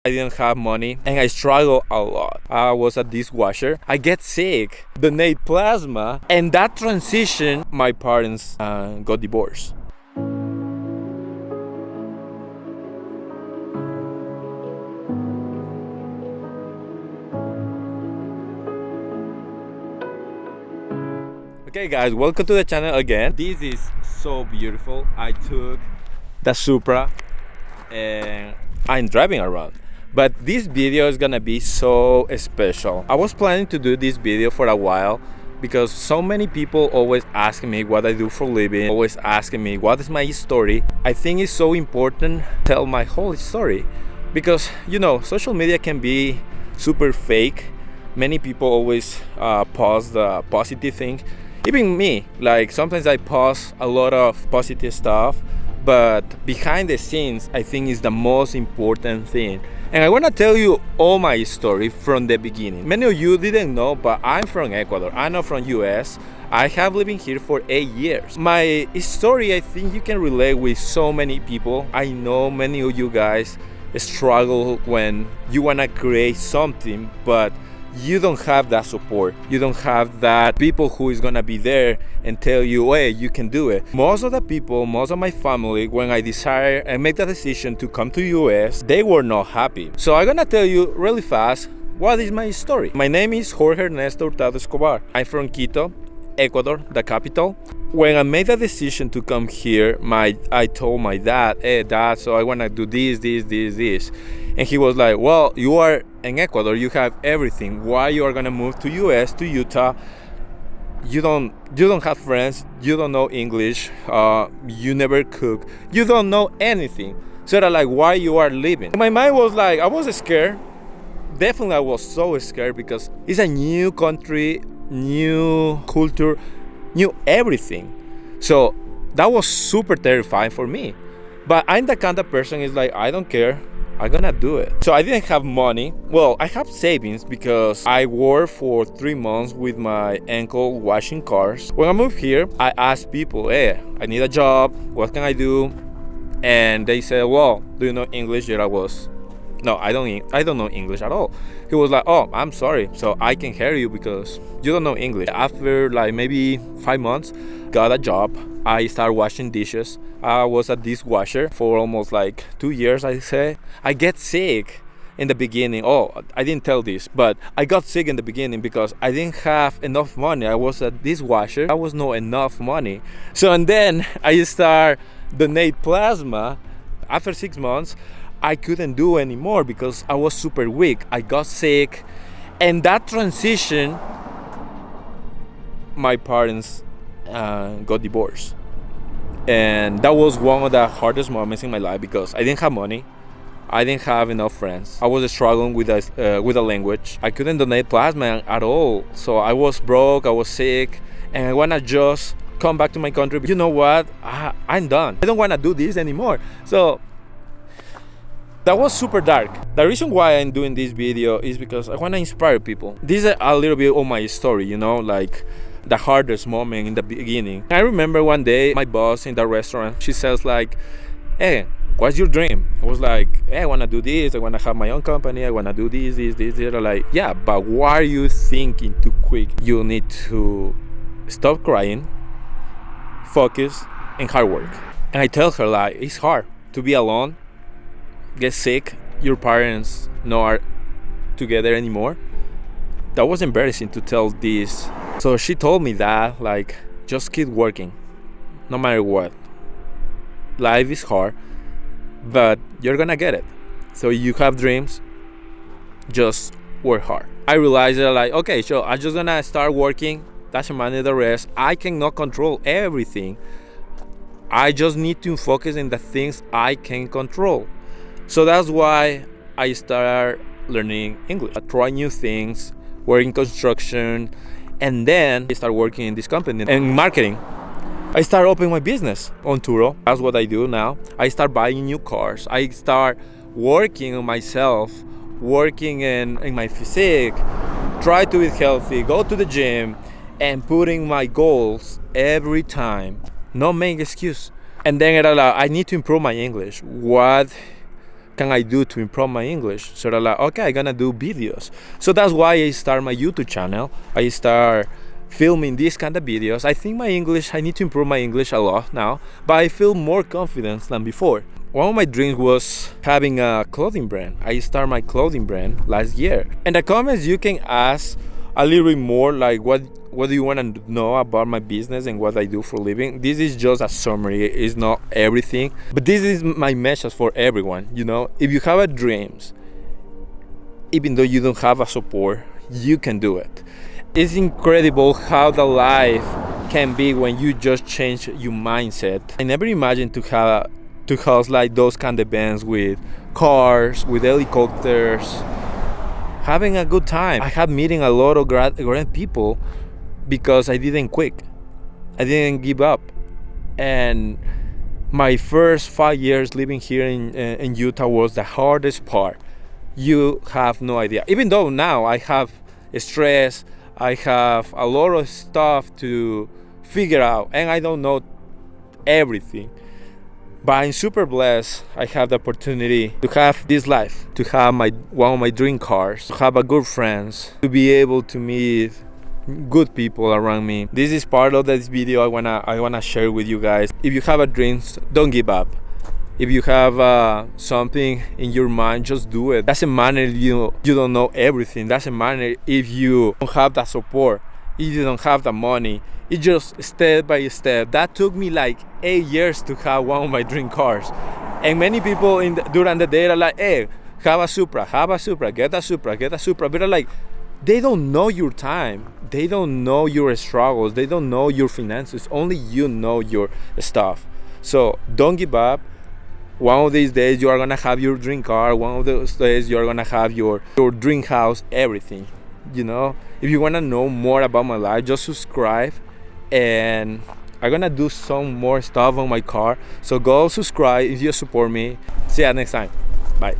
I didn't have money and I struggled a lot. I was a dishwasher. I get sick, donate plasma, and that transition, my parents got divorced. Okay guys, welcome to the channel again. This is so beautiful. I took the Supra and I'm driving around. But this video is gonna be so special. I was planning to do this video for a while because so many people always ask me what I do for a living, always asking me what is my story. I think it's so important to tell my whole story because social media can be super fake. Many people always post the positive thing. Even me, like sometimes I post a lot of positive stuff, but behind the scenes I think is the most important thing. And I want to tell you all my story from the beginning. Many of you didn't know, but I'm from Ecuador. I'm not from US. I have lived here for 8 years. My story, I think you can relate with so many people. I know many of you guys struggle when you want to create something, but you don't have that support. You don't have that people who is gonna be there and tell you, hey, you can do it. Most of the people, most of my family, when I decided and make the decision to come to US, they were not happy. So I'm gonna tell you really fast what is my story. My name is Jorge Ernesto Hurtado Escobar. I'm from Quito, Ecuador, the capital. When I made the decision to come here, I told my dad, hey dad, so I wanna do this. And he was like, well, you are in Ecuador, you have everything. Why you are gonna move to US, to Utah? You don't have friends, you don't know English, you never cook, you don't know anything. So they're like, why you are leaving? My mind was like, I was scared. Definitely I was so scared because it's a new country, new culture, new everything. So that was super terrifying for me. But I'm the kind of person is like, I don't care, I'm gonna do it. So I didn't have money. Well, I have savings because I worked for 3 months with my uncle washing cars. When I moved here, I asked people, hey, I need a job, what can I do? And they said, well, do you know English? Yet I was, no, I don't know English at all. He was like, oh, I'm sorry, so I can hear you because you don't know English. After like maybe 5 months, got a job. I started washing dishes. I was a dishwasher for almost like 2 years, I say. I get sick in the beginning. Oh, I didn't tell this, but I got sick in the beginning because I didn't have enough money. I was a dishwasher. I was not enough money. So, and then I start donate plasma. After 6 months, I couldn't do anymore because I was super weak. I got sick. And that transition, my parents got divorced. And that was one of the hardest moments in my life because I didn't have money. I didn't have enough friends. I was struggling with the language. I couldn't donate plasma at all. So I was broke, I was sick, and I wanna just come back to my country. You know what? I'm done. I don't wanna do this anymore. So that was super dark. The reason why I'm doing this video is because I wanna inspire people. This is a little bit of my story, like the hardest moment in the beginning. I remember one day my boss in the restaurant, she says like, hey, what's your dream? I was like, hey, I want to do this, I want to have my own company, I want to do this. They're like, yeah, but why are you thinking too quick? You need to stop crying, focus, and hard work. And I tell her like, it's hard to be alone, get sick, your parents not are together anymore. That was embarrassing to tell this. So she told me that, like, just keep working, no matter what. Life is hard, but you're gonna get it. So you have dreams, just work hard. I realized that, like, okay, so I'm just gonna start working, doesn't matter the rest. I cannot control everything. I just need to focus on the things I can control. So that's why I started learning English. I try new things, work in construction, and then I start working in this company and marketing. I start opening my business on Turo. That's what I do now. I start buying new cars. I start working on myself, working in my physique, try to eat healthy, go to the gym, and putting my goals every time. No making excuse. And then I need to improve my English. What can I do to improve my English? So I'm like, okay, I'm gonna do videos. So that's why I start my YouTube channel. I start filming these kind of videos. I think I need to improve my English a lot now, but I feel more confidence than before. One of my dreams was having a clothing brand. I started my clothing brand last year. In the comments, you can ask a little bit more, like what do you want to know about my business and what I do for a living. This is just a summary, it's not everything, but this is my message for everyone. If you have a dreams, even though you don't have a support, you can do it. It's incredible how the life can be when you just change your mindset. I never imagined to host like those kind of events with cars, with helicopters, having a good time. I had meeting a lot of great people because I didn't quit. I didn't give up. And my first 5 years living here in Utah was the hardest part. You have no idea. Even though now I have stress, I have a lot of stuff to figure out, and I don't know everything. But I'm super blessed. I have the opportunity to have this life, to have one of my dream cars, to have a good friends, to be able to meet good people around me. This is part of this video I wanna share with you guys. If you have a dream, don't give up. If you have something in your mind, just do it. Doesn't matter if you don't know everything. Doesn't matter if you don't have that support, if you don't have the money. It's just step by step. That took me like 8 years to have one of my dream cars. And many people during the day are like, hey, have a Supra, get a Supra. But like, they don't know your time. They don't know your struggles. They don't know your finances. Only you know your stuff. So don't give up. One of these days you are gonna have your dream car. One of those days you are gonna have your dream house, everything. If you wanna know more about my life, just subscribe. And I'm gonna do some more stuff on my car. So go subscribe if you support me. See you next time. Bye.